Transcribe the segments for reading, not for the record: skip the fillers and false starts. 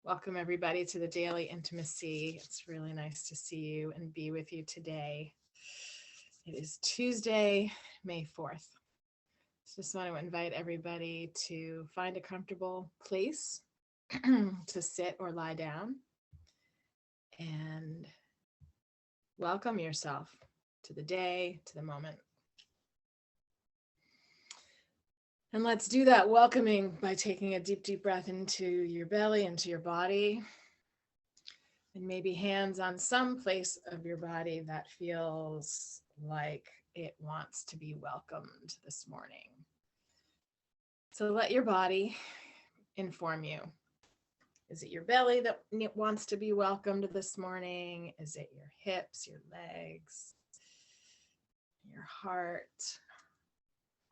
Welcome everybody to the Daily Intimacy. It's really nice to see you and be with you today. It is Tuesday, May 4th. Just want to invite everybody to find a comfortable place to sit or lie down and welcome yourself to the day, to the moment. And let's do that welcoming by taking a deep, deep breath into your belly, into your body, and maybe hands on some place of your body that feels like it wants to be welcomed this morning. So let your body inform you. Is it your belly that wants to be welcomed this morning? Is it your hips, your legs, your heart?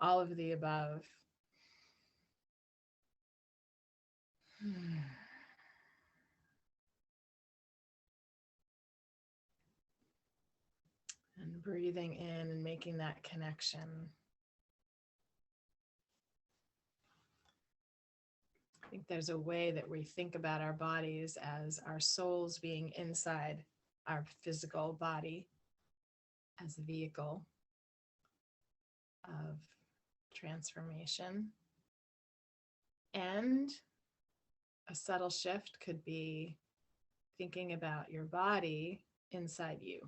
All of the above. And breathing in and making that connection. I think there's a way that we think about our bodies as our souls being inside our physical body as a vehicle of transformation. And a subtle shift could be thinking about your body inside you.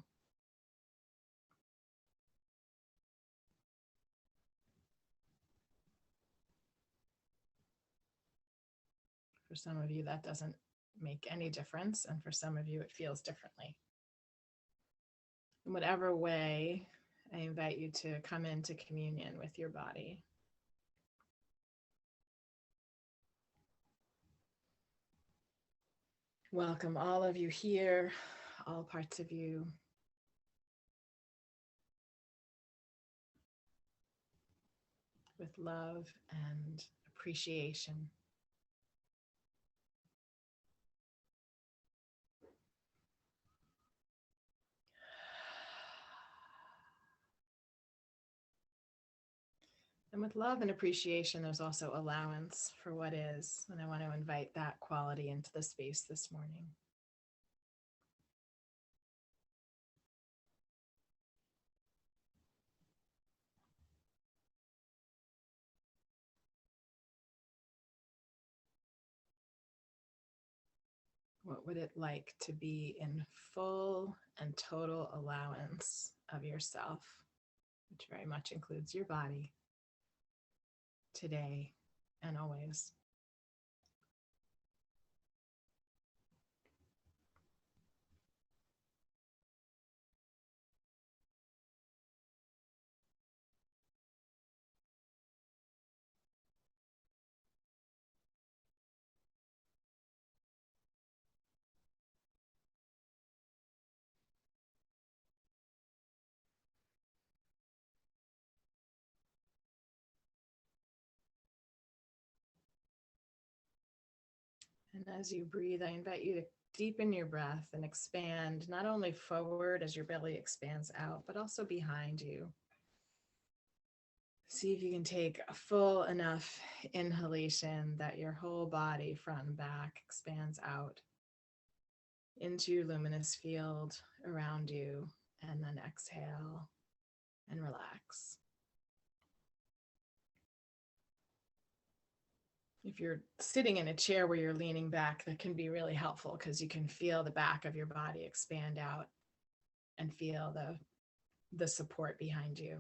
For some of you, that doesn't make any difference. And for some of you, it feels differently. In whatever way, I invite you to come into communion with your body. Welcome all of you here, all parts of you. With love and appreciation. And with love and appreciation, there's also allowance for what is. And I want to invite that quality into the space this morning. What would it like to be in full and total allowance of yourself, which very much includes your body, today and always? And as you breathe, I invite you to deepen your breath and expand not only forward as your belly expands out, but also behind you. See if you can take a full enough inhalation that your whole body, front and back, expands out into your luminous field around you, and then exhale and relax. If you're sitting in a chair where you're leaning back, that can be really helpful because you can feel the back of your body expand out and feel the support behind you.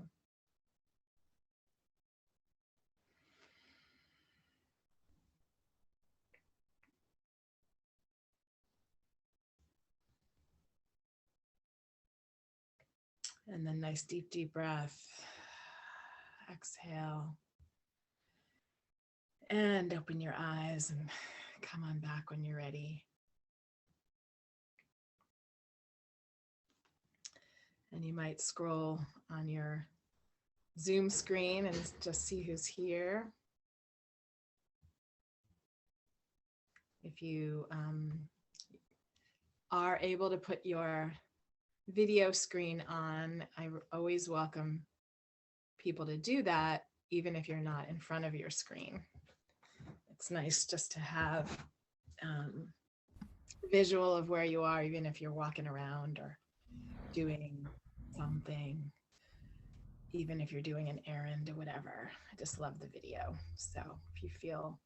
And then nice deep, deep breath. Exhale. And open your eyes and come on back when you're ready. And you might scroll on your Zoom screen and just see who's here. If you are able to put your video screen on, I always welcome people to do that, even if you're not in front of your screen. It's nice just to have visual of where you are, even if you're walking around or doing something, even if you're doing an errand or whatever. I just love the video. So if you feel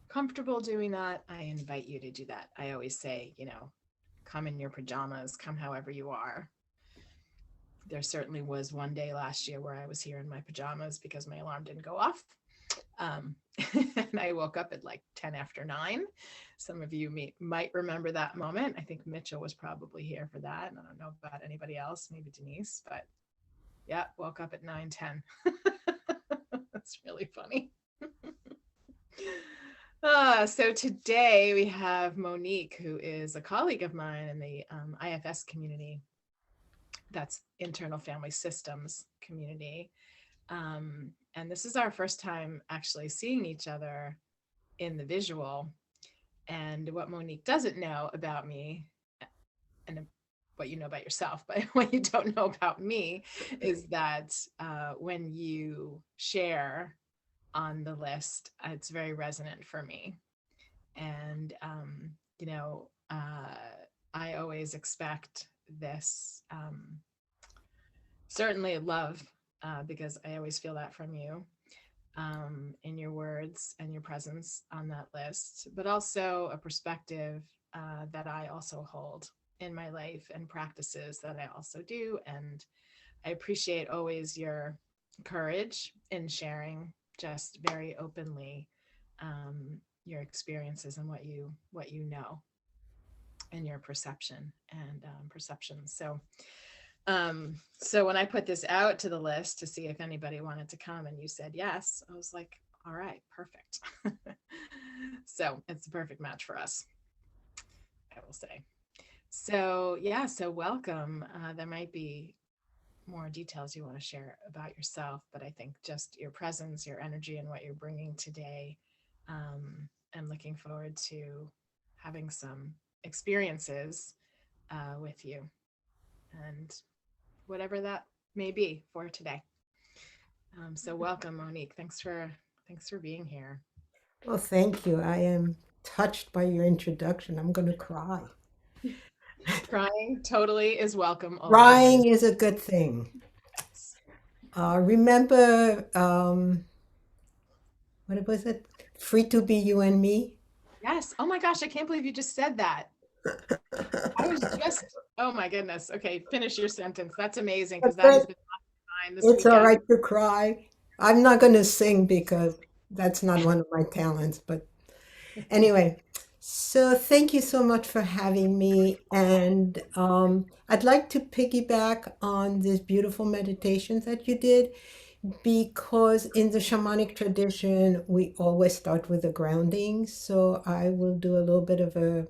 comfortable doing that, I invite you to do that. I always say, come in your pajamas, come however you are. There certainly was one day last year where I was here in my pajamas because my alarm didn't go off. And I woke up at like 10 after 9. Some of you might remember that moment. I think Mitchell was probably here for that. And I don't know about anybody else, maybe Denise, but yeah, woke up at 9:10. That's really funny. So today we have Monique, who is a colleague of mine in the IFS community. That's Internal Family Systems community. And this is our first time actually seeing each other in the visual. And what Monique doesn't know about me, and what you know about yourself, but what you don't know about me is that when you share on the list, it's very resonant for me. And, I always expect this, certainly love, because I always feel that from you, in your words and your presence on that list, but also a perspective that I also hold in my life and practices that I also do. And I appreciate always your courage in sharing just very openly your experiences and what you know and your perception and perceptions. So when I put this out to the list to see if anybody wanted to come and you said yes, I was like, all right, perfect. So it's a perfect match for us, I will say. So yeah, so welcome. There might be more details you want to share about yourself, but I think just your presence, your energy, and what you're bringing today, I'm looking forward to having some experiences with you, and whatever that may be for today. So welcome, Monique. Thanks for being here. Well, thank you. I am touched by your introduction. I'm going to cry. Crying totally is welcome always. Crying is a good thing. Remember, what was it? Free to be you and me? Yes. Oh my gosh, I can't believe you just said that. I was just, oh my goodness. Okay, finish your sentence. That's amazing because that has But been mine this it's all weekend. right to cry. I'm not going to sing because that's not one of my talents. But anyway, so thank you so much for having me. And I'd like to piggyback on this beautiful meditation that you did because in the shamanic tradition, we always start with a grounding. So I will do a little bit of a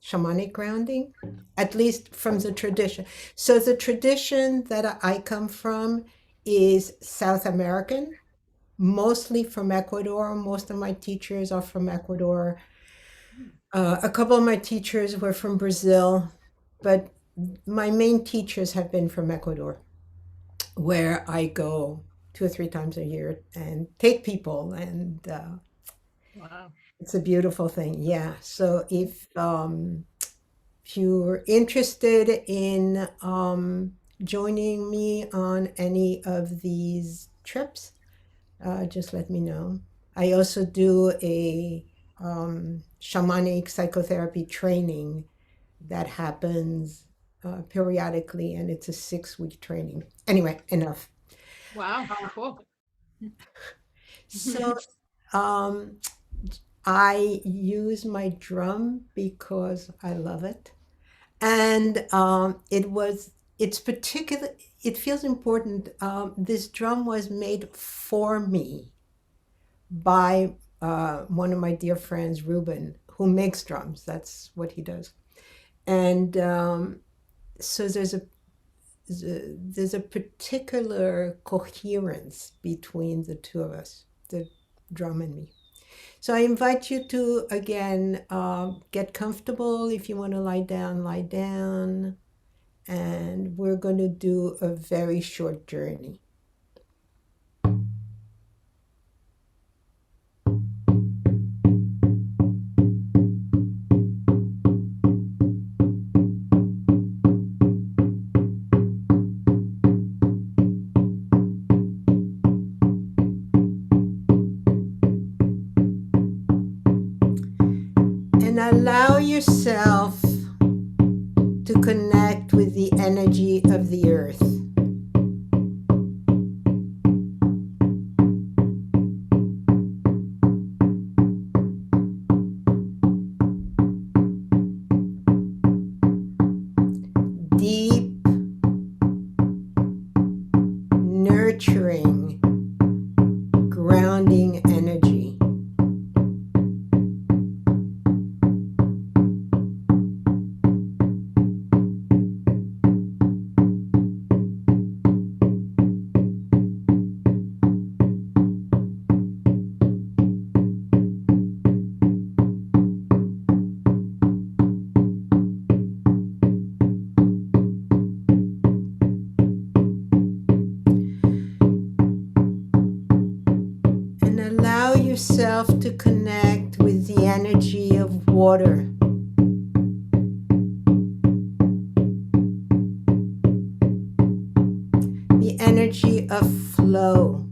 shamanic grounding, at least from the tradition. So the tradition that I come from is South American, mostly from Ecuador. Most of my teachers are from Ecuador. A couple of my teachers were from Brazil, but my main teachers have been from Ecuador, where I go 2 or 3 times a year and take people, and Wow. it's a beautiful thing. Yeah. So if you're interested in joining me on any of these trips, just let me know. I also do a shamanic psychotherapy training that happens periodically, and it's a 6-week training. Anyway, enough. Wow. Cool. So um, I use my drum because I love it. And it's particular, it feels important. This drum was made for me by one of my dear friends, Ruben, who makes drums. That's what he does. And so there's a particular coherence between the two of us, the drum and me. So I invite you to, again, get comfortable. If you want to lie down, lie down. And we're going to do a very short journey. And allow yourself to connect with the energy of the earth. Deep, nurturing, grounding energy. Allow yourself to connect with the energy of water. The energy of flow.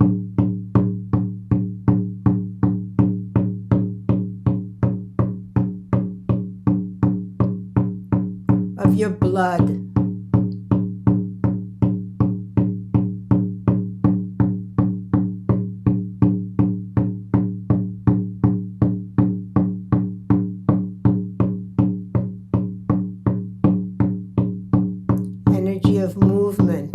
Of your blood. Energy of movement.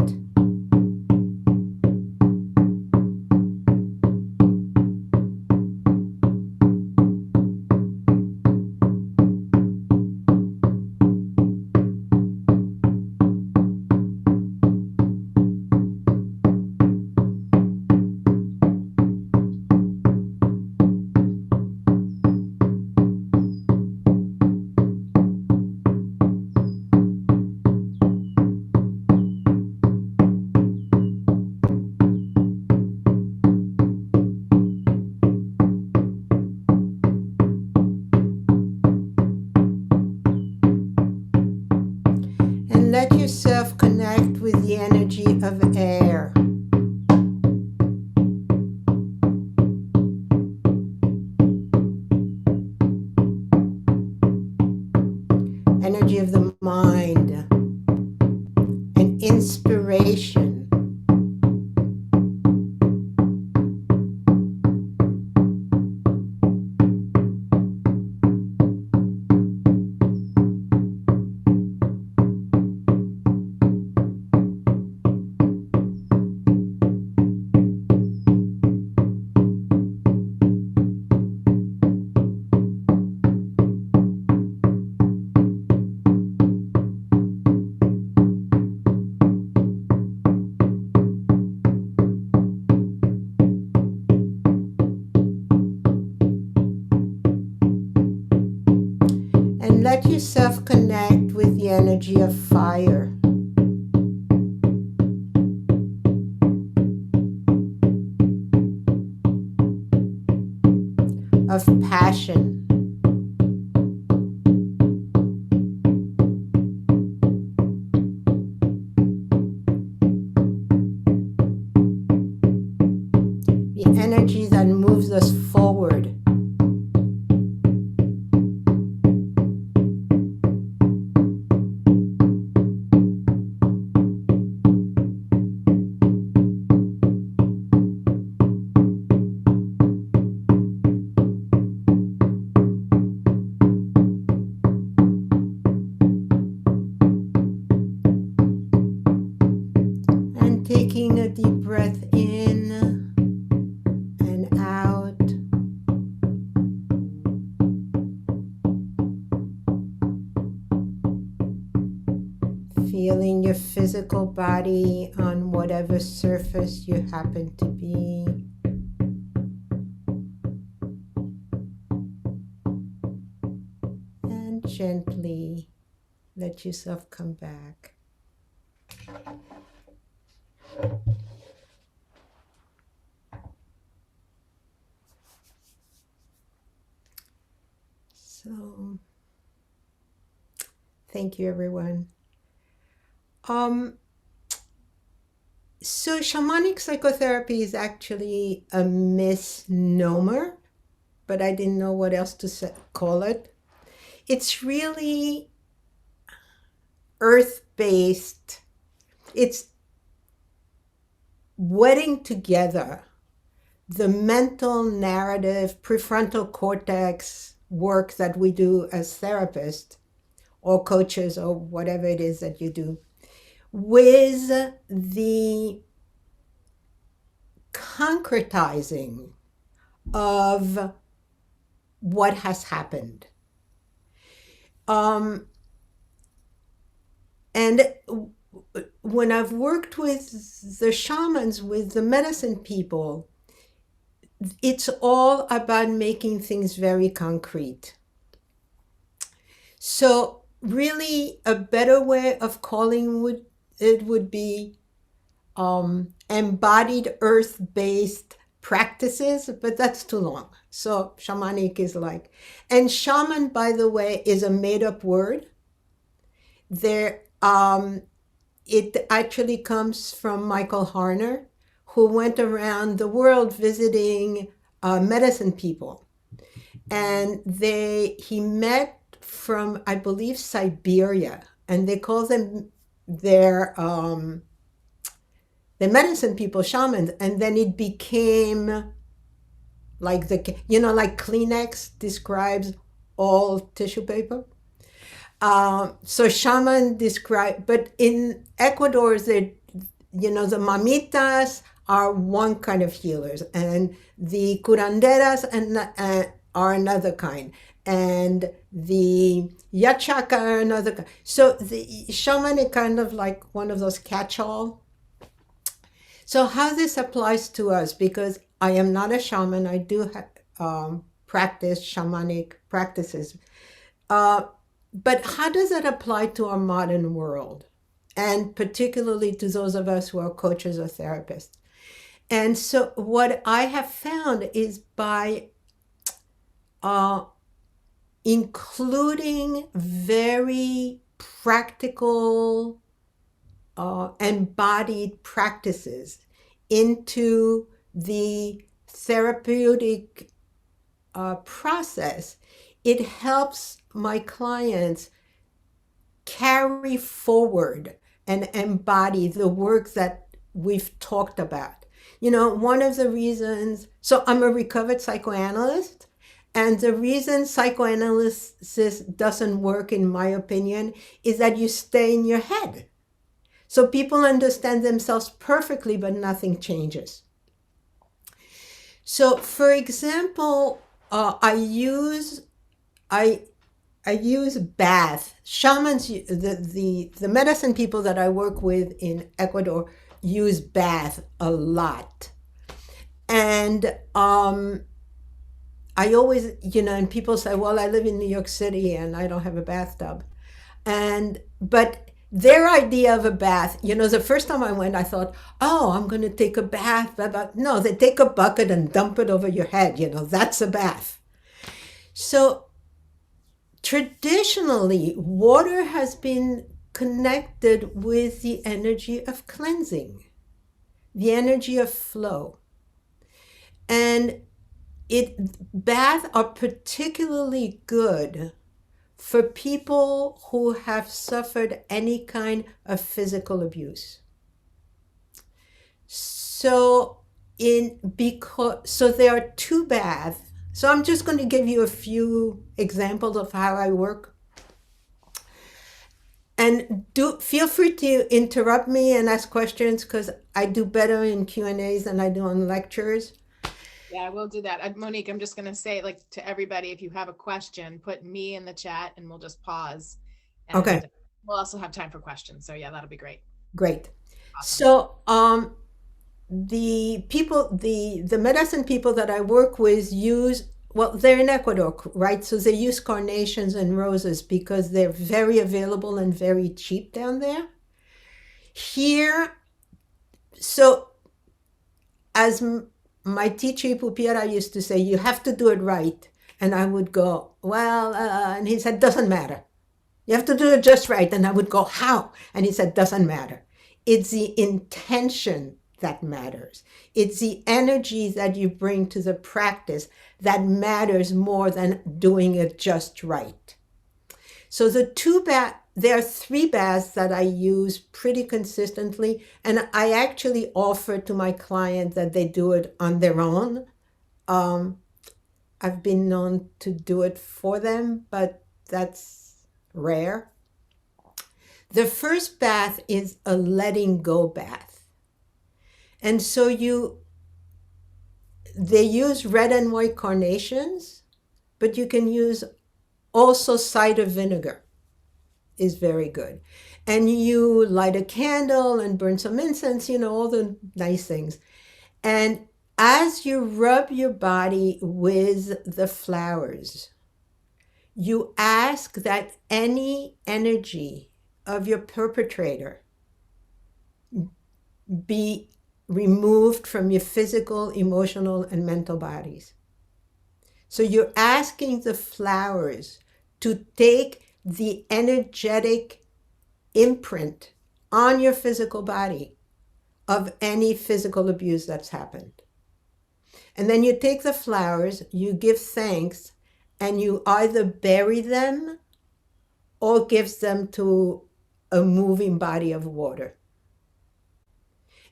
And let yourself connect with the energy of air. Energy of the mind and inspiration. And let yourself connect with the energy of fire. Of passion. The energy that moves us forward. And taking a deep breath in and out. Feeling your physical body on whatever surface you happen to be. And gently let yourself come back. So, thank you, everyone. So shamanic psychotherapy is actually a misnomer, but I didn't know what else to call it. it's really earth-based. It's wedding together the mental narrative, prefrontal cortex work that we do as therapists or coaches or whatever it is that you do, with the concretizing of what has happened. And when I've worked with the shamans, with the medicine people, it's all about making things very concrete. So really a better way of calling it would be embodied earth-based practices, but that's too long. So shamanic is like, and shaman, by the way, is a made-up word. There, it actually comes from Michael Harner, who went around the world visiting medicine people. And he met from, I believe, Siberia, and they call them their the medicine people shamans. And then it became like like Kleenex describes all tissue paper. So shaman describe, but in Ecuador, the mamitas are one kind of healers, and the curanderas are another kind, and the yachaka are another kind. So the shaman is kind of like one of those catch-all. So how this applies to us, because I am not a shaman, I do practice shamanic practices. But how does that apply to our modern world? And particularly to those of us who are coaches or therapists. And so what I have found is by including very practical, embodied practices into the therapeutic process, it helps my clients carry forward and embody the work that we've talked about. One of the reasons, so I'm a recovered psychoanalyst, and the reason psychoanalysis doesn't work, in my opinion, is that you stay in your head. So people understand themselves perfectly, but nothing changes. So, for example, I use bath. Shamans, the medicine people that I work with in Ecuador use bath a lot. And I always, and people say, well, I live in New York City and I don't have a bathtub. But their idea of a bath, the first time I went, I thought, oh, I'm going to take a bath. But no, they take a bucket and dump it over your head. That's a bath. So traditionally, water has been connected with the energy of cleansing, the energy of flow. And baths are particularly good for people who have suffered any kind of physical abuse. So there are two baths. So I'm just going to give you a few examples of how I work. And feel free to interrupt me and ask questions, because I do better in Q&As than I do on lectures. Yeah, I will do that. Monique, I'm just going to say, to everybody, if you have a question, put me in the chat and we'll just pause. And okay. We'll also have time for questions. So yeah, that'll be great. Great. Awesome. So the medicine people that I work with they're in Ecuador, right? So they use carnations and roses because they're very available and very cheap down there. Here, so as my teacher Pupiera used to say, you have to do it right. And I would go, well, and he said, doesn't matter. You have to do it just right. And I would go, how? And he said, doesn't matter. It's the intention that matters. It's the energy that you bring to the practice that matters more than doing it just right. So there are 3 baths that I use pretty consistently, and I actually offer to my clients that they do it on their own. I've been known to do it for them, but that's rare. The first bath is a letting go bath. And so they use red and white carnations, but you can use also cider vinegar is very good. And you light a candle and burn some incense, all the nice things. And as you rub your body with the flowers, you ask that any energy of your perpetrator be removed from your physical, emotional, and mental bodies. So you're asking the flowers to take the energetic imprint on your physical body of any physical abuse that's happened. And then you take the flowers, you give thanks, and you either bury them or give them to a moving body of water.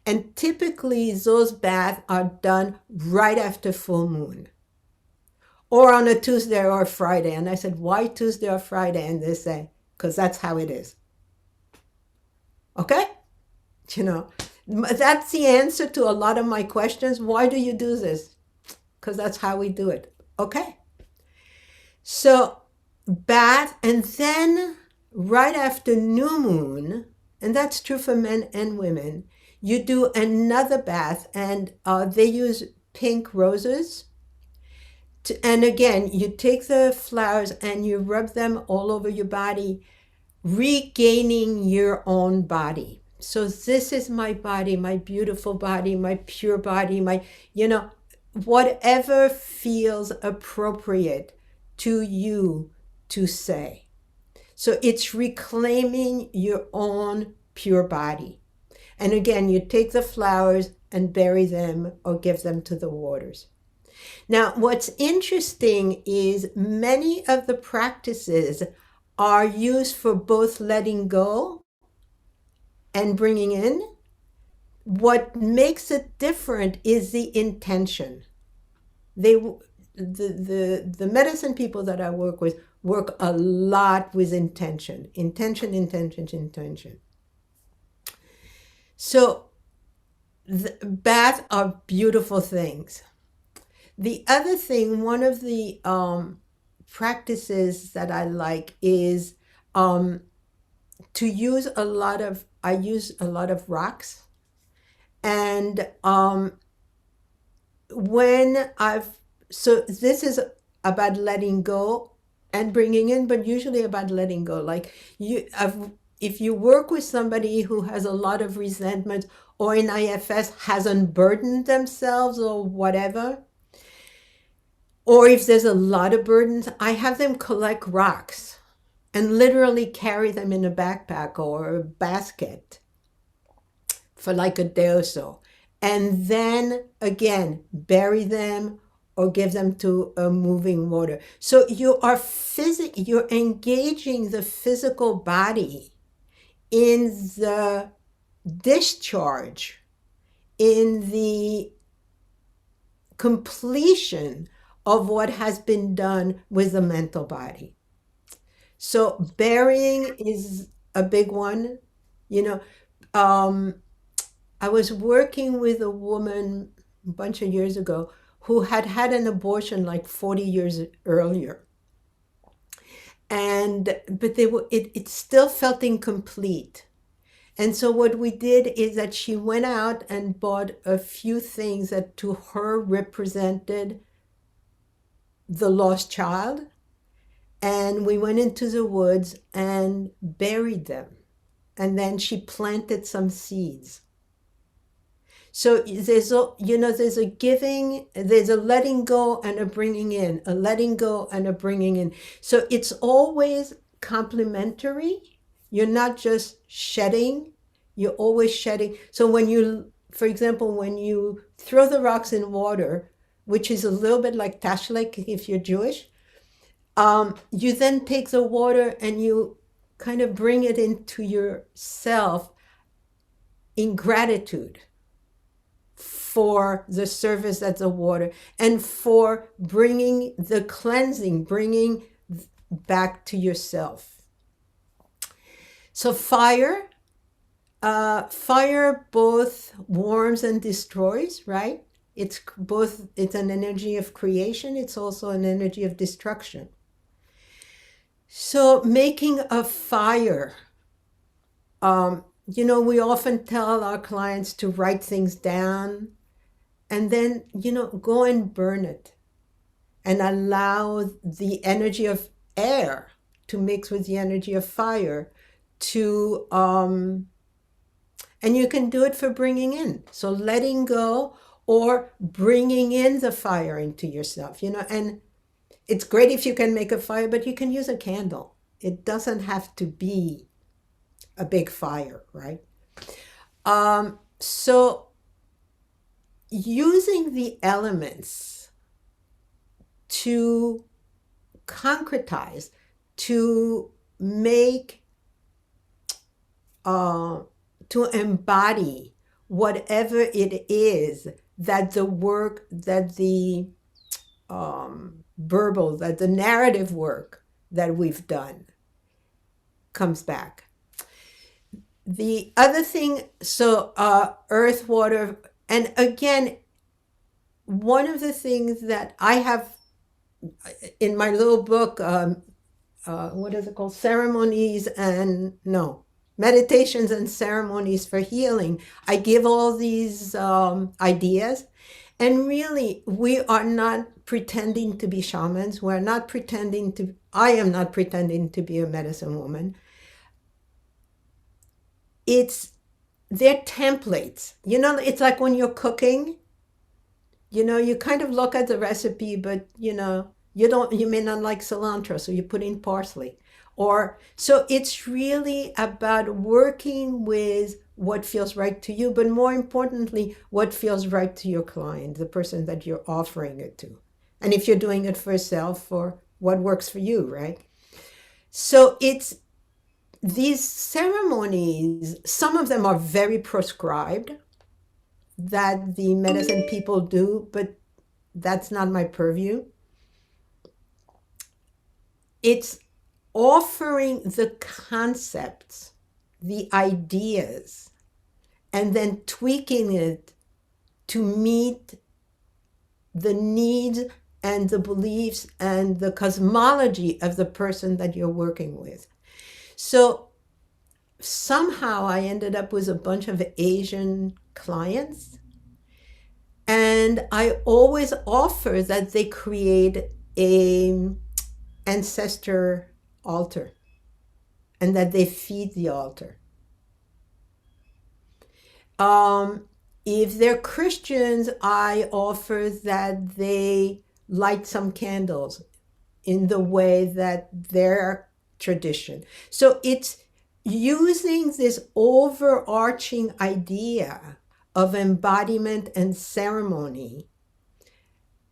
And typically those baths are done right after full moon or on a Tuesday or a Friday. And I said, why Tuesday or Friday? And they say, because that's how it is. Okay? That's the answer to a lot of my questions. Why do you do this? Because that's how we do it. Okay? So bath, and then right after new moon, and that's true for men and women, you do another bath, and they use pink roses. And again, you take the flowers and you rub them all over your body, regaining your own body. So this is my body, my beautiful body, my pure body, whatever feels appropriate to you to say. So it's reclaiming your own pure body. And again, you take the flowers and bury them or give them to the waters. Now, what's interesting is many of the practices are used for both letting go and bringing in. What makes it different is the intention. The medicine people that I work with work a lot with intention. Intention. So the baths are beautiful things. The other thing, one of the practices that I like is to use a lot of rocks. And so this is about letting go and bringing in, but usually about letting go. Like if you work with somebody who has a lot of resentment or in IFS hasn't burdened themselves or whatever, or if there's a lot of burdens, I have them collect rocks and literally carry them in a backpack or a basket for like a day or so. And then again, bury them or give them to a moving water. So you're engaging the physical body in the discharge, in the completion of what has been done with the mental body. So burying is a big one. I was working with a woman a bunch of years ago who had had an abortion like 40 years earlier. But it still felt incomplete. And so what we did is that she went out and bought a few things that to her represented the lost child. And we went into the woods and buried them. And then she planted some seeds. So there's a giving, there's a letting go and a bringing in, a letting go and a bringing in. So it's always complementary. You're not just shedding, you're always shedding. So for example, when you throw the rocks in water, which is a little bit like tashlik if you're Jewish, You then take the water and you kind of bring it into yourself in gratitude for the service of the water and for bringing the cleansing, bringing back to yourself. So fire both warms and destroys, right? It's an energy of creation. It's also an energy of destruction. So making a fire, we often tell our clients to write things down and then, go and burn it and allow the energy of air to mix with the energy of fire to, and you can do it for bringing in. So letting go or bringing in the fire into yourself, and it's great if you can make a fire, but you can use a candle. It doesn't have to be a big fire, right? So using the elements to concretize, to make, to embody whatever it is that the work, that the verbal, that the narrative work that we've done comes back. The other thing, so earth, water, and again, one of the things that I have in my little book, what is it called? Meditations and ceremonies for healing. I give all these ideas. And really, we are not pretending to be shamans. I am not pretending to be a medicine woman. They're templates. It's like when you're cooking, you kind of look at the recipe, but you may not like cilantro, so you put in parsley. So it's really about working with what feels right to you, but more importantly, what feels right to your client, the person that you're offering it to. And if you're doing it for yourself, or what works for you, right? So it's these ceremonies, some of them are very prescribed that the medicine people do, but that's not my purview. It's offering the concepts, the ideas, and then tweaking it to meet the needs and the beliefs and the cosmology of the person that you're working with. So somehow I ended up with a bunch of Asian clients, and I always offer that they create an ancestor altar and that they feed the altar. If they're Christians, I offer that they light some candles in the way that their tradition. So it's using this overarching idea of embodiment and ceremony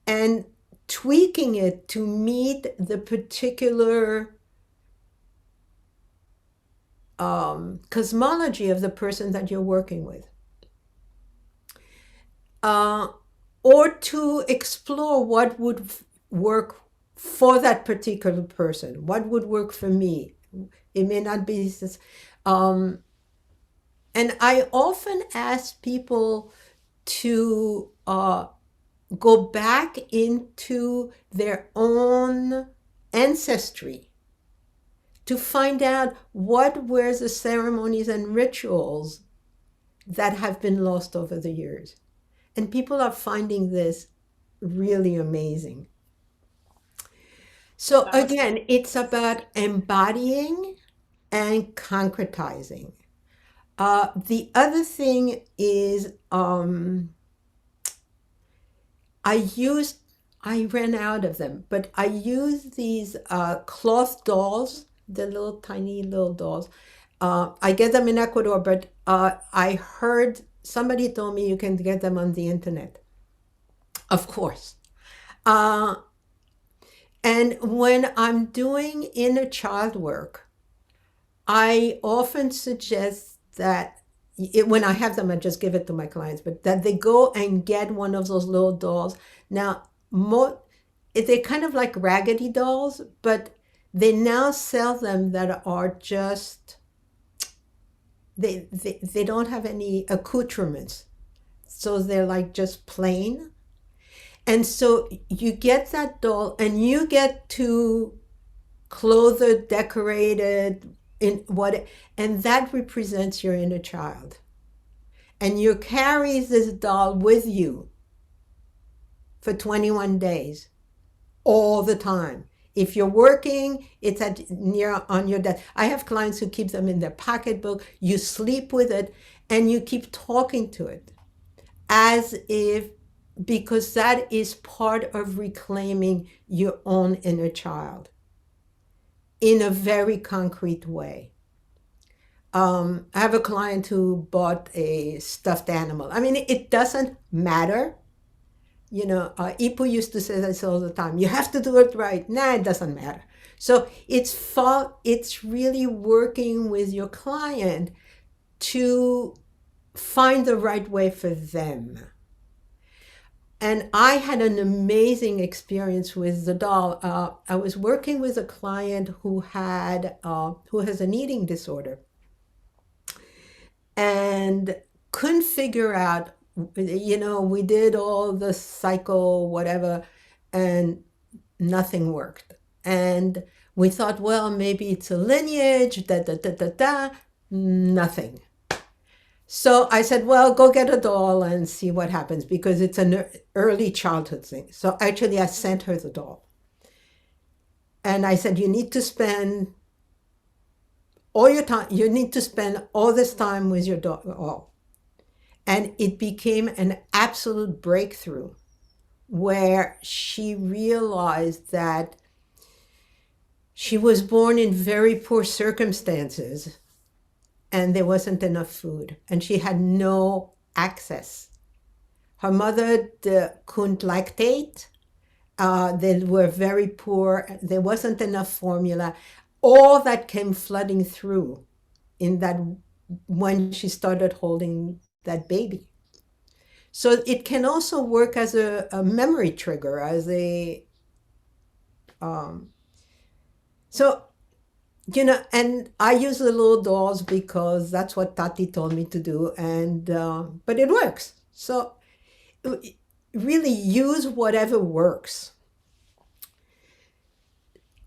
and tweaking it to meet the particular cosmology of the person that you're working with. Or to explore what would work for that particular person, what would work for me. It may not be this. And I often ask people to go back into their own ancestry to find out what were the ceremonies and rituals that have been lost over the years. And people are finding this really amazing. So again, it's about embodying and concretizing. The other thing is I ran out of them, but I use these cloth dolls, the little tiny little dolls. I get them in Ecuador, but I heard somebody told me you can get them on the internet. Of course. And when I'm doing inner child work, I often suggest that when I have them, I just give it to my clients, but that they go and get one of those little dolls. Now, they're kind of like raggedy dolls, but they now sell them that are just, they don't have any accoutrements. So they're like just plain. And so you get that doll and you get to clothe it, decorate it, in what, and that represents your inner child. And you carry this doll with you for 21 days, all the time. If you're working, it's near on your desk. I have clients who keep them in their pocketbook. You sleep with it and you keep talking to it as if, because that is part of reclaiming your own inner child in a very concrete way. I have a client who bought a stuffed animal. I mean, it doesn't matter. You know, Ipu used to say this all the time. You have to do it right. Nah, it doesn't matter. So it's really working with your client to find the right way for them. And I had an amazing experience with the doll. I was working with a client who has an eating disorder and couldn't figure out, you know, we did all the psycho whatever and nothing worked. And we thought, well, maybe it's a lineage, nothing. So I said, well, go get a doll and see what happens, because it's an early childhood thing. So actually I sent her the doll. And I said, you need to spend all your time, you need to spend all this time with your doll. And it became an absolute breakthrough where she realized that she was born in very poor circumstances and there wasn't enough food and she had no access. Her mother couldn't lactate. They were very poor. There wasn't enough formula. All that came flooding through in that when she started holding that baby. So it can also work as a memory trigger, as a so, you know, and I use the little dolls because that's what Tati told me to do, and but it works. So really use whatever works.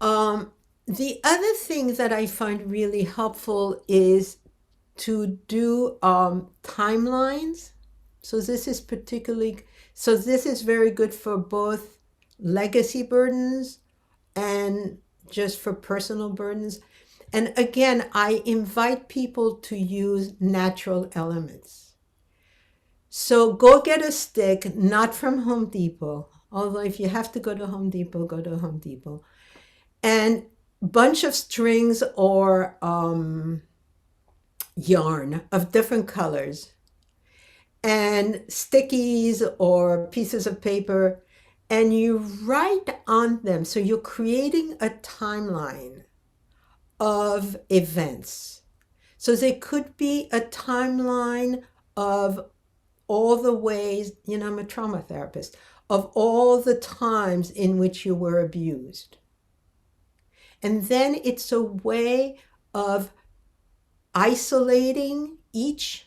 The other thing that I find really helpful is to do timelines. So this is very good for both legacy burdens and just for personal burdens. And again, I invite people to use natural elements. So go get a stick, not from Home Depot, although if you have to go to Home Depot, go to Home Depot. And bunch of strings or yarn of different colors and stickies or pieces of paper, and you write on them. So you're creating a timeline of events. So there could be a timeline of all the ways, you know, I'm a trauma therapist, of all the times in which you were abused. And then it's a way of isolating each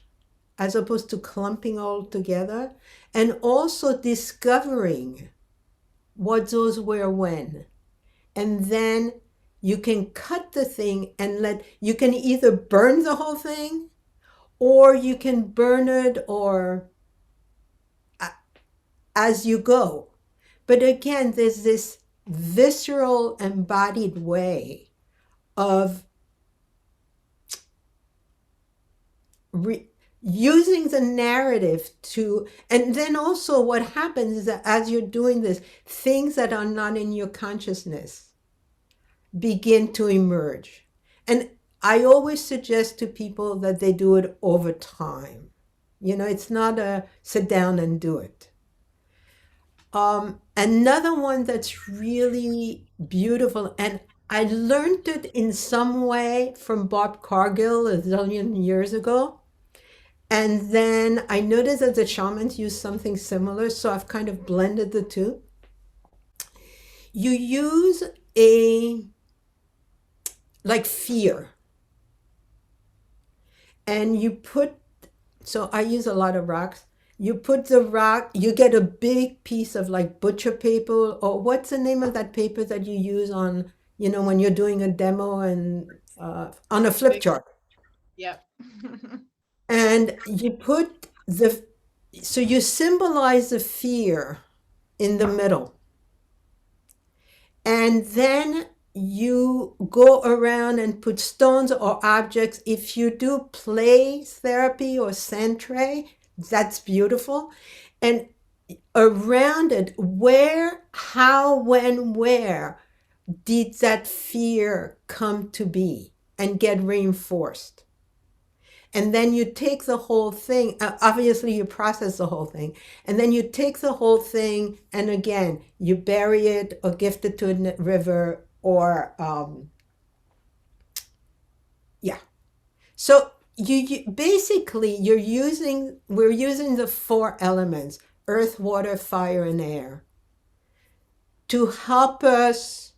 as opposed to clumping all together, and also discovering what those were when. And then you can cut the thing and you can either burn the whole thing or you can burn it or as you go. But again, there's this visceral embodied way of using the narrative to, and then also what happens is that as you're doing this, things that are not in your consciousness begin to emerge. And I always suggest to people that they do it over time. You know, it's not a sit down and do it. Another one that's really beautiful. And I learned it in some way from Bob Cargill a zillion years ago. And then I noticed that the shamans use something similar, so I've kind of blended the two. You use a like fear, and you put, so I use a lot of rocks. You put the rock, you get a big piece of like butcher paper, or what's the name of that paper that you use on, when you're doing a demo and on a flip Big, chart. yep. And you put so you symbolize the fear in the middle. And then you go around and put stones or objects. If you do play therapy or centre, that's beautiful. And around it, where, how, when, where did that fear come to be and get reinforced? And then you take the whole thing, obviously you process the whole thing, and then you take the whole thing and again, you bury it or gift it to a river or, yeah. So you basically, we're using the four elements, earth, water, fire, and air, to help us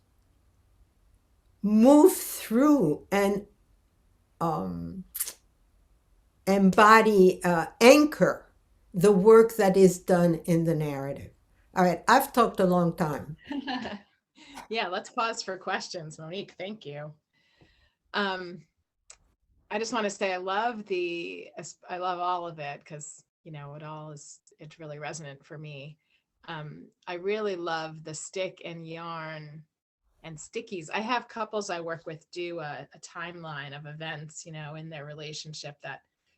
move through and embody, anchor the work that is done in the narrative. All right, I've talked a long time. Yeah, let's pause for questions. Monique, thank you. I just want to say I love all of it because, it's really resonant for me. I really love the stick and yarn and stickies. I have couples I work with do a timeline of events, in their relationship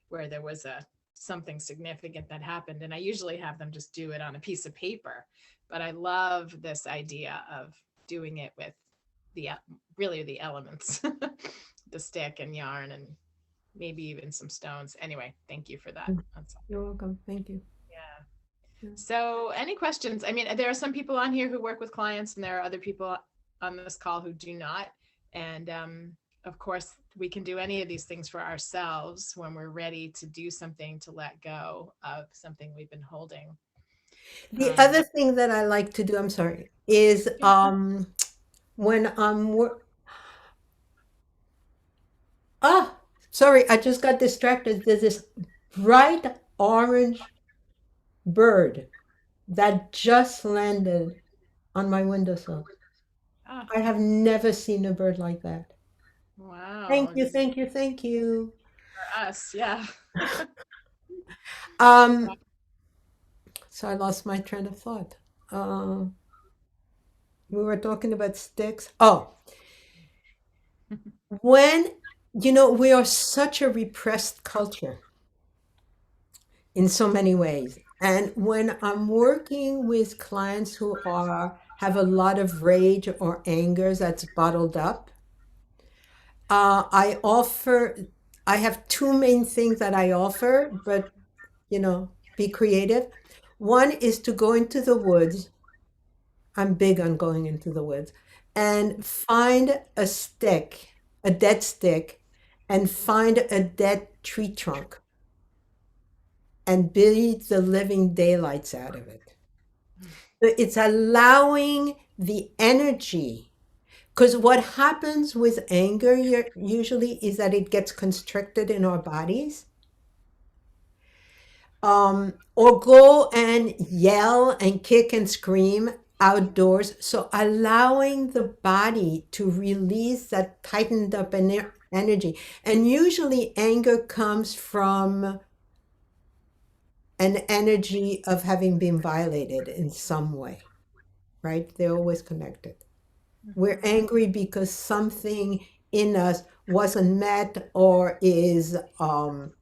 where there was something significant that happened. And I usually have them just do it on a piece of paper. But I love this idea of doing it with really the elements, the stick and yarn and maybe even some stones. Anyway, thank you for that. You're welcome. Thank you. Yeah. So any questions? I mean, there are some people on here who work with clients and there are other people on this call who do not. And of course, we can do any of these things for ourselves when we're ready to do something to let go of something we've been holding. The other thing that I like to do, I'm sorry, is when sorry, I just got distracted. There's this bright orange bird that just landed on my windowsill. I have never seen a bird like that. Wow. Thank you, thank you, thank you. For us, yeah. So I lost my train of thought. We were talking about sticks. Oh, when, we are such a repressed culture in so many ways. And when I'm working with clients who have a lot of rage or anger that's bottled up, I have two main things that I offer, but be creative. One is to go into the woods. I'm big on going into the woods and find a stick, a dead stick, and find a dead tree trunk and beat the living daylights out of it. It's allowing the energy, because what happens with anger usually is that it gets constricted in our bodies. Or go and yell and kick and scream outdoors. So allowing the body to release that tightened up energy. And usually anger comes from an energy of having been violated in some way, right? They're always connected. We're angry because something in us wasn't met or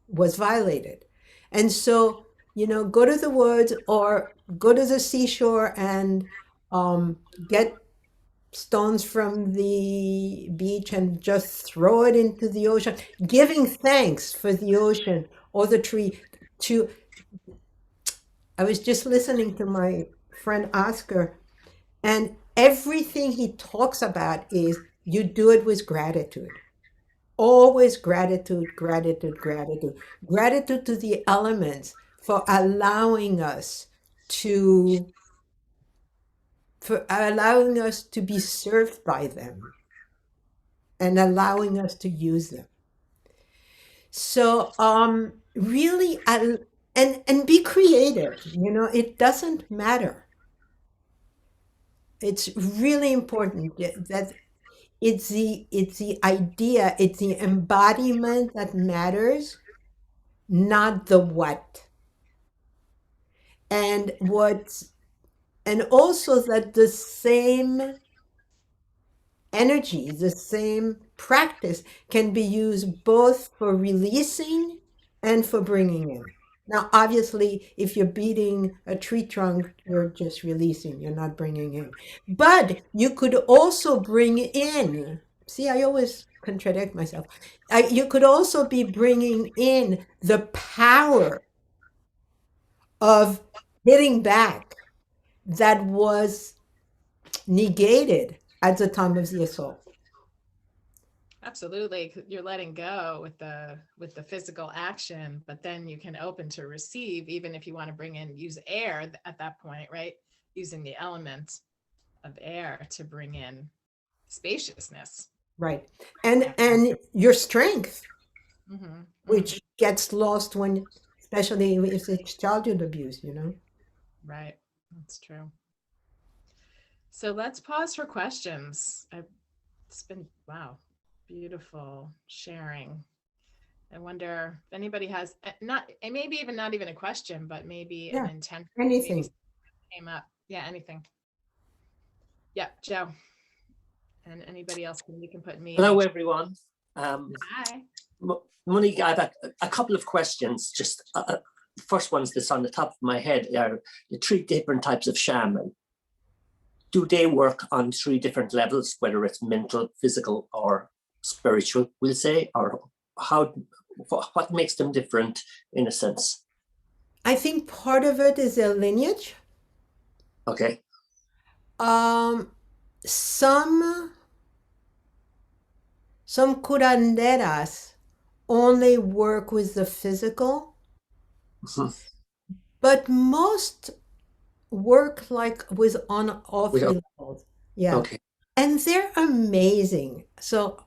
was violated. And so, go to the woods or go to the seashore and get stones from the beach and just throw it into the ocean, giving thanks for the ocean or the tree. I was just listening to my friend Oscar, and everything he talks about is you do it with gratitude. Always gratitude, gratitude, gratitude. Gratitude to the elements for allowing us to be served by them and allowing us to use them. So really and be creative, you know, it doesn't matter. It's really important that it's the idea, it's the embodiment that matters, not the what. And also that the same energy, the same practice can be used both for releasing and for bringing in. Now, obviously, if you're beating a tree trunk, you're just releasing, you're not bringing in. But you could also bring in, see, I always contradict myself. You could also be bringing in the power of hitting back that was negated at the time of the assault. Absolutely. You're letting go with the physical action, but then you can open to receive, even if you want to use air at that point, right? Using the element of air to bring in spaciousness. Right. And your strength, Mm-hmm. which gets lost when, especially if it's childhood abuse, you know? Right. That's true. So let's pause for questions. It's been, wow, beautiful sharing. I wonder if anybody has maybe even not even a question, but maybe an intention. Anything. Maybe came up. Yeah, anything. Yeah, Joe. And anybody else, you can put me. Hello, everyone. Hi. Monique, I have a couple of questions. Just first ones that's on the top of my head are the 3 different types of shaman. Do they work on 3 different levels, whether it's mental, physical, or spiritual, we'll say, or what makes them different in a sense? I think part of it is their lineage. Okay. Some curanderas only work with the physical, but most work like with on all 3 levels. Yeah. Okay. And they're amazing. So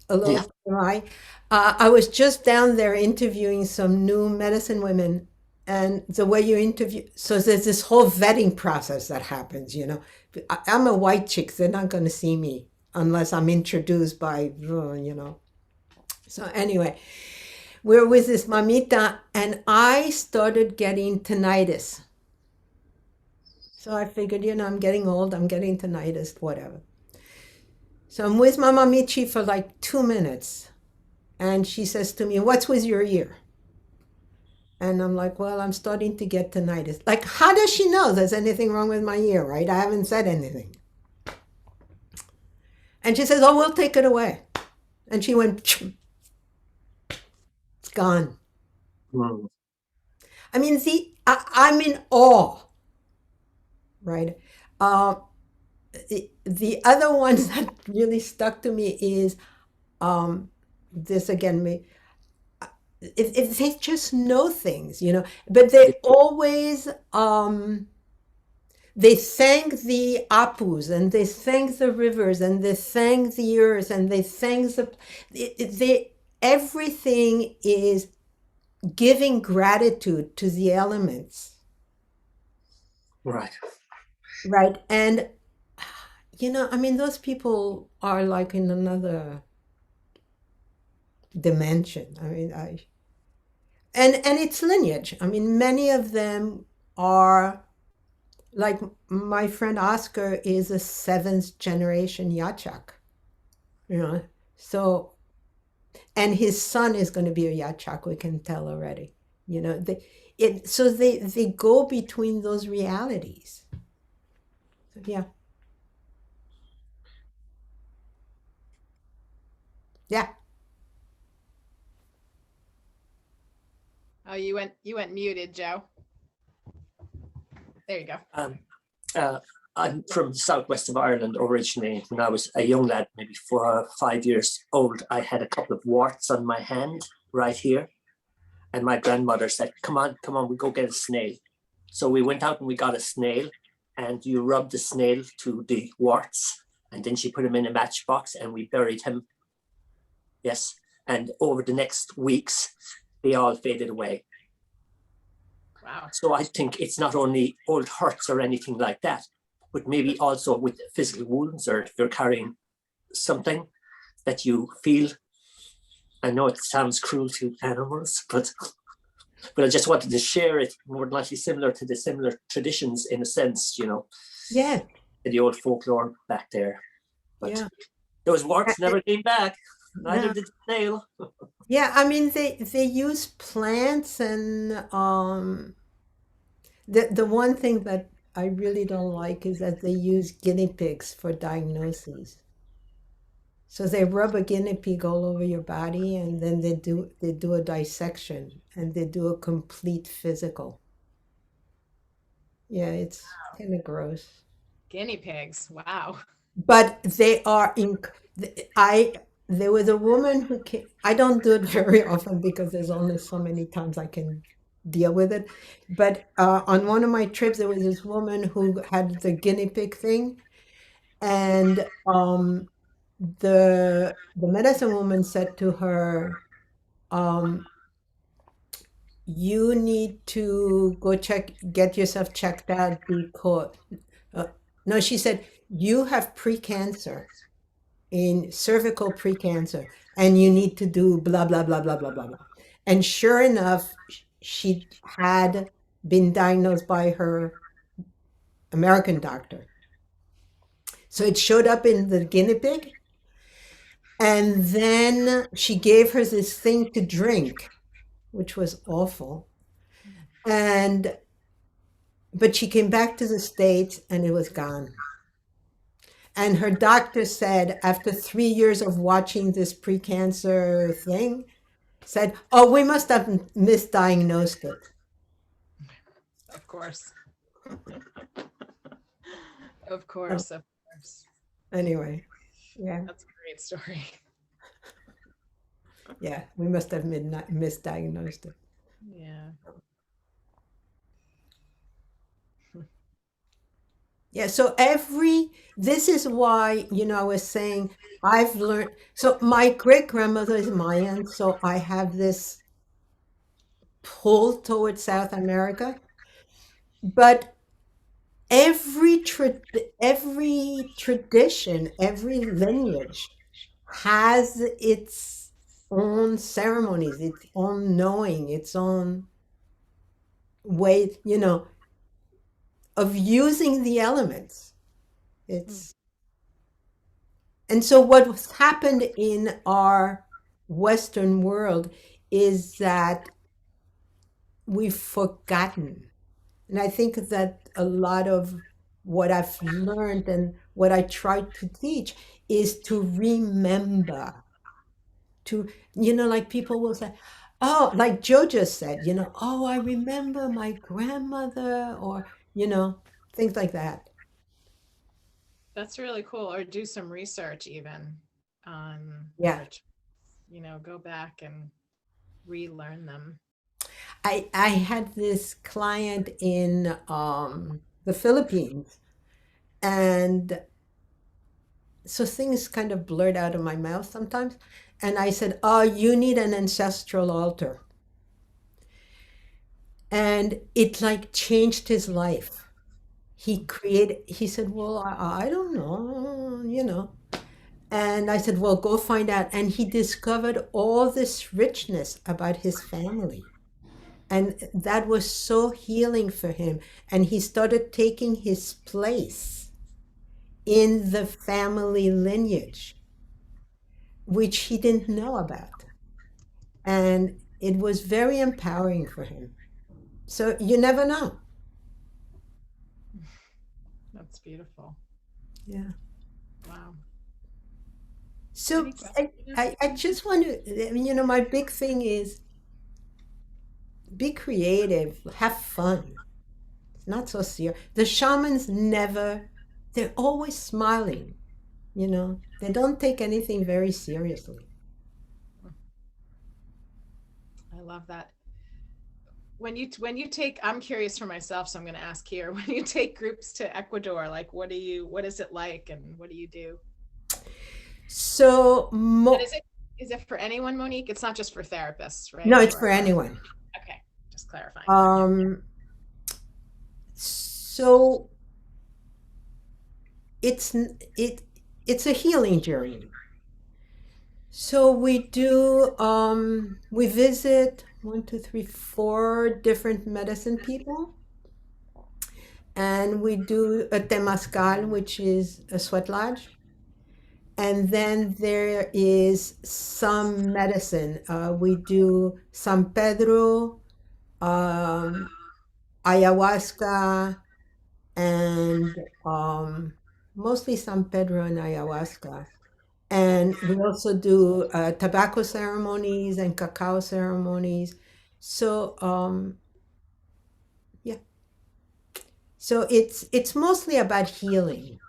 I was just down there interviewing some new medicine women, and the way you interview, so there's this whole vetting process that happens, you know. I'm a white chick, they're not going to see me unless I'm introduced by, you know. So anyway, we're with this mamita, and I started getting tinnitus. So I figured, you know, I'm getting old, I'm getting tinnitus, whatever. So I'm with Mama Michi for like 2 minutes. And she says to me, "What's with your ear?" And I'm like, "Well, I'm starting to get tinnitus." Like, how does she know there's anything wrong with my ear, right? I haven't said anything. And she says, "Oh, we'll take it away." And she went, it's gone. I mean, I'm in awe, right? The other ones that really stuck to me is this again, if they just know things, you know, but they always they thank the apus, and they thank the rivers, and they thank the earth, and they thank everything is giving gratitude to the elements. Right. And you know, I mean, those people are like in another dimension. I mean, and it's lineage. I mean, many of them are like my friend Oscar is a 7th generation Yachak, you know. So, and his son is going to be a Yachak. We can tell already. You know, so they go between those realities. So, yeah. Yeah. Oh, you went muted, Joe. There you go. I'm from the southwest of Ireland originally. When I was a young lad, maybe 4 or 5 years old, I had a couple of warts on my hand right here. And my grandmother said, come on, we go get a snail. So we went out and we got a snail, and you rub the snail to the warts, and then she put him in a matchbox and we buried him. Yes. And over the next weeks, they all faded away. Wow. So I think it's not only old hurts or anything like that, but maybe also with physical wounds, or if you're carrying something that you feel. I know it sounds cruel to animals, but I just wanted to share it, more than likely similar to the similar traditions in a sense, Yeah. the old folklore back there. But Yeah. those warts never came back. Neither did the snail. Yeah, I mean they use plants, and the one thing that I really don't like is that they use guinea pigs for diagnoses. So they rub a guinea pig all over your body, and then they do a dissection, and they do a complete physical. Yeah, it's kind of gross. Guinea pigs. Wow. But they are there was a woman who came. I don't do it very often because there's only so many times I can deal with it. But on one of my trips, there was this woman who had the guinea pig thing, and the medicine woman said to her, you need to go get yourself checked out because no, she said, you have precancer, in cervical precancer, and you need to do blah blah blah blah blah blah blah. And sure enough, she had been diagnosed by her American doctor. So it showed up in the guinea pig. And then she gave her this thing to drink, which was awful. But she came back to the States and it was gone. And her doctor said, after 3 years of watching this precancer thing, said, oh, we must have misdiagnosed it. Of course. Of course. Anyway, yeah. That's a great story. Yeah, we must have misdiagnosed it. Yeah. Yeah, so this is why, I was saying I've learned, so my great grandmother is Mayan, so I have this pull towards South America. But every tradition, every lineage has its own ceremonies, its own knowing, its own way, of using the elements. And so what's happened in our Western world is that we've forgotten. And I think that a lot of what I've learned and what I try to teach is to remember, like people will say, oh, like Joe just said, oh, I remember my grandmother, or, things like that. That's really cool. Or do some research even on, go back and relearn them. I had this client in the Philippines, and so things kind of blurred out of my mouth sometimes. And I said, oh, you need an ancestral altar. And it like changed his life. He said, well, I don't know, And I said, well, go find out. And he discovered all this richness about his family. And that was so healing for him. And he started taking his place in the family lineage, which he didn't know about. And it was very empowering for him. So you never know. That's beautiful. Yeah. Wow. So I just want to, my big thing is be creative, have fun. It's not so serious. The shamans never they're always smiling, you know. They don't take anything very seriously. I love that. When you take, I'm curious for myself, so I'm going to ask here, when you take groups to Ecuador, like what is it like and what do you do? So And is it for anyone, Monique? It's not just for therapists, right? no, it's for anyone. Okay, just clarifying. So it's a healing journey. So we visit 1, 2, 3, 4 different medicine people, and we do a temazcal, which is a sweat lodge. And then there is some medicine. We do San Pedro, ayahuasca, and mostly San Pedro and ayahuasca. And we also do tobacco ceremonies and cacao ceremonies. So yeah, so it's mostly about healing,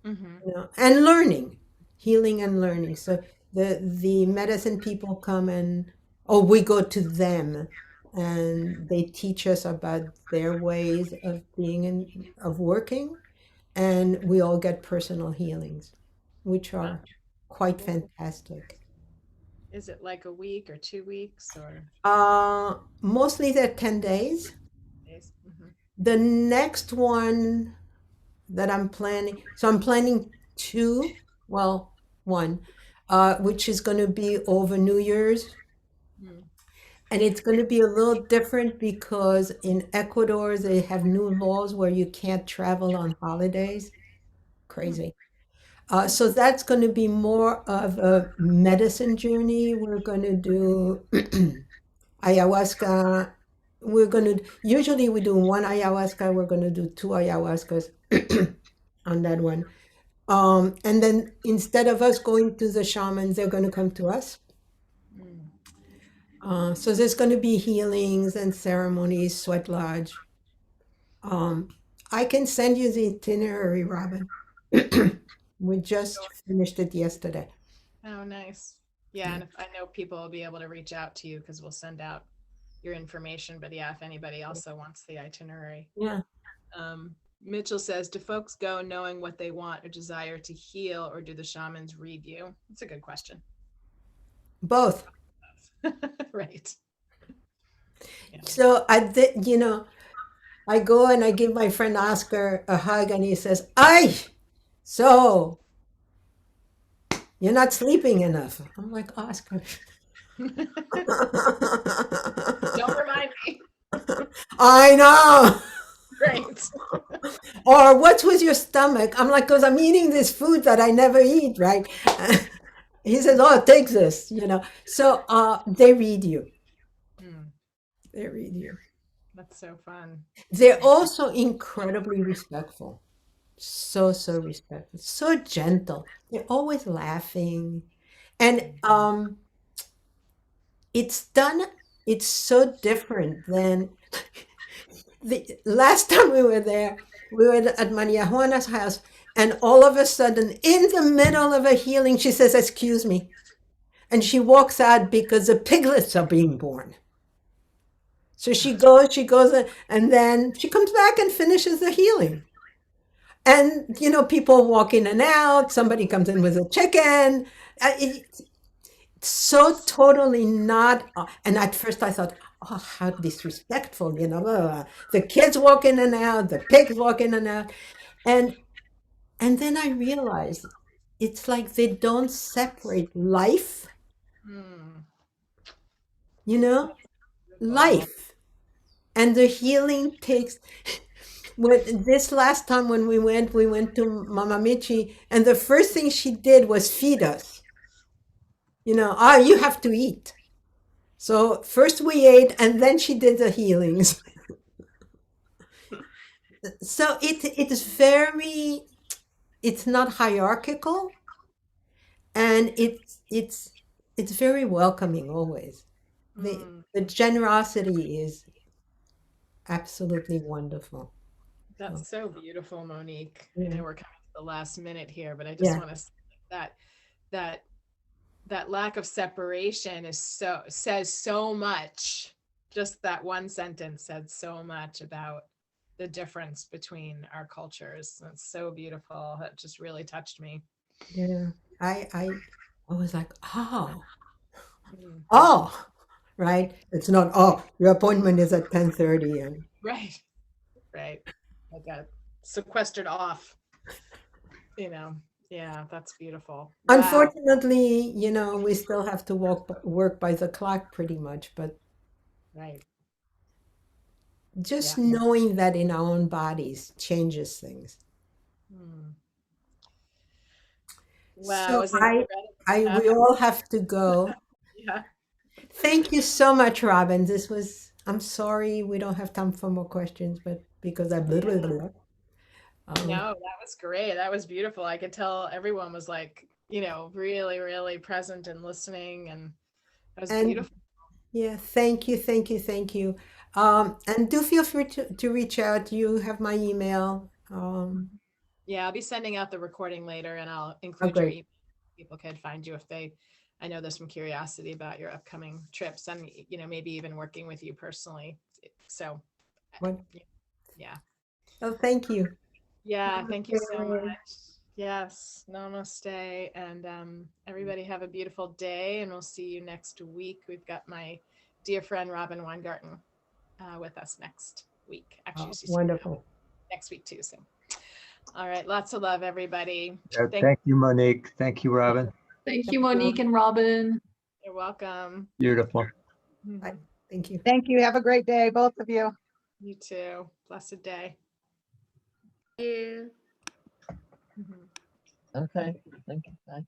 you know, and learning, healing and learning. So the medicine people come or we go to them, and they teach us about their ways of of working, and we all get personal healings, which are quite fantastic. Is it like a week or 2 weeks or Mostly they're 10 days. days? The next one that I'm planning, so I'm planning one, which is going to be over New Year's. And it's going to be a little different because in Ecuador, they have new laws where you can't travel on holidays. Crazy. So that's going to be more of a medicine journey. We're going to do ayahuasca. Usually we do one ayahuasca. We're going to do 2 ayahuascas on that one. And then instead of us going to the shamans, they're going to come to us. So there's going to be healings and ceremonies, sweat lodge. I can send you the itinerary, Robyn. We just finished it yesterday. Oh, nice. Yeah, and if I know people will be able to reach out to you because we'll send out your information. But yeah, if anybody also wants the itinerary. Yeah. Mitchell says, do folks go knowing what they want or desire to heal, or do the shamans read you? That's a good question. Both. Right. Yeah. So I go and I give my friend Oscar a hug, and he says, "Ay, so you're not sleeping enough." I'm like, Oscar. Don't remind me. I know. Right. Or what's with your stomach? I'm like, because I'm eating this food that I never eat, right? He says, "Oh, take this," you know. So they read you. They read you. That's so fun. They're also incredibly respectful. So respectful. So gentle. They're always laughing. And it's so different than the last time we were there. We were at Maria Juana's house, and all of a sudden, in the middle of a healing, she says, "Excuse me." And she walks out because the piglets are being born. So she goes, and then she comes back and finishes the healing. And, you know, people walk in and out. Somebody comes in with a chicken. It's so totally not. And at first I thought, oh, how disrespectful, you know. The kids walk in and out. The pigs walk in and out. And then I realized it's like they don't separate life, you know, life. And the healing takes. This last time when we went to Mama Michi, and the first thing she did was feed us. You know, you have to eat. So first we ate, and then she did the healings. So it's not hierarchical, and it's very welcoming always. The generosity is absolutely wonderful. That's so beautiful, Monique. Yeah. I know we're coming the last minute here, but I just Yeah. want to say that lack of separation says so much. Just that one sentence said so much about the difference between our cultures. It's so beautiful. That just really touched me. Yeah. I was like, oh, Mm. oh, right. It's not, oh, your appointment is at 10:30 and Right. Right. I got sequestered off, Yeah, that's beautiful. Wow. unfortunately, we still have to work by the clock pretty much, but Right. just Yeah. knowing that in our own bodies changes things. Hmm. So Wow. Isn't it incredible? we all have to go. Yeah. Thank you so much, Robyn. I'm sorry we don't have time for more questions, but because I No, that was great. That was beautiful. I could tell everyone was like, really, really present and listening, and that was and beautiful. yeah, thank you, thank you, thank you. And do feel free to reach out. You have my email. Yeah, I'll be sending out the recording later, and I'll Oh, include your great. email. People could find you I know there's some curiosity about your upcoming trips, and maybe even working with you personally. So, What? yeah. Oh, thank you. Yeah, thank you so Okay. much. Yes, namaste. And everybody have a beautiful day, and we'll see you next week. We've got my dear friend Robyn Weingarten with us next week. Actually, she's Wonderful. next week too. So, all right, lots of love, everybody. Thank you, Monique. Thank you, Robyn. Thank you, Monique and Robyn. You're welcome. Beautiful. Bye. Thank you. Thank you. Have a great day, both of you. You too. Blessed day. Thank you. Mhm. Okay, thank you. Bye.